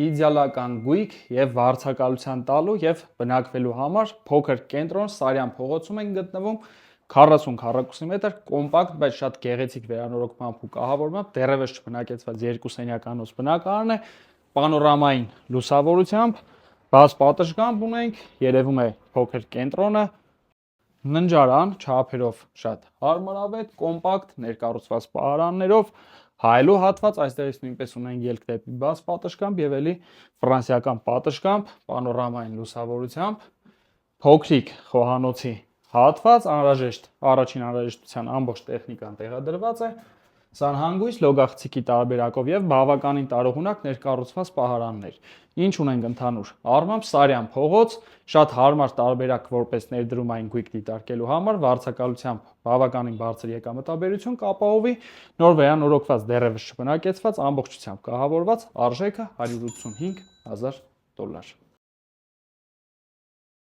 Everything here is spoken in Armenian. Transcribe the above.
իդեալական գույք եւ վարձակալության տալու եւ բնակվելու համար փոքր կենտրոն Սարյան փողոցում են գտնվում 40 քառակուսի մետր կոմպակտ, բայց շատ գեղեցիկ վերանորոգմամբ ու կահավորմամբ դեռևս չբնակեցված երկու սենյականոց բնակարան է պանորամային լուսավորությամբ, բաց պատշգամբ ունենք, երևում է փոքր կենտրոնը, ննջարան չափերով շատ հարմարավետ, կոմպակտ, ներկառուցված պահարաններով, հայելու հատված, այստեղից նույնպես ունենք ելք դեպի բաց պատշգամբ եւ էլի ֆրանսիական պատշգամբ, պանորամային լուսավորությամբ, փոքրիկ խոհանոցի հատված, անհրաժեշտ առաջին անհրաժեշտության ամբողջ տեխնիկան տեղադրված է, սանհանգույց լոգաղցիկի տարբերակով եւ բավականին տարողունակ ներկառուցված պահարաններ։ Ինչ ունենք ընդհանուր առմամբ Սարյան փողոց, շատ հարմար տարբերակ որպես ներդրումային գույք դիտարկելու համար, վարձակալությամբ բավականին բարձր եկամտաբերություն կապահովի, նոր վերանորոգված դեռևս չբնակեցված ամբողջությամբ կահավորված արժեքը $185,000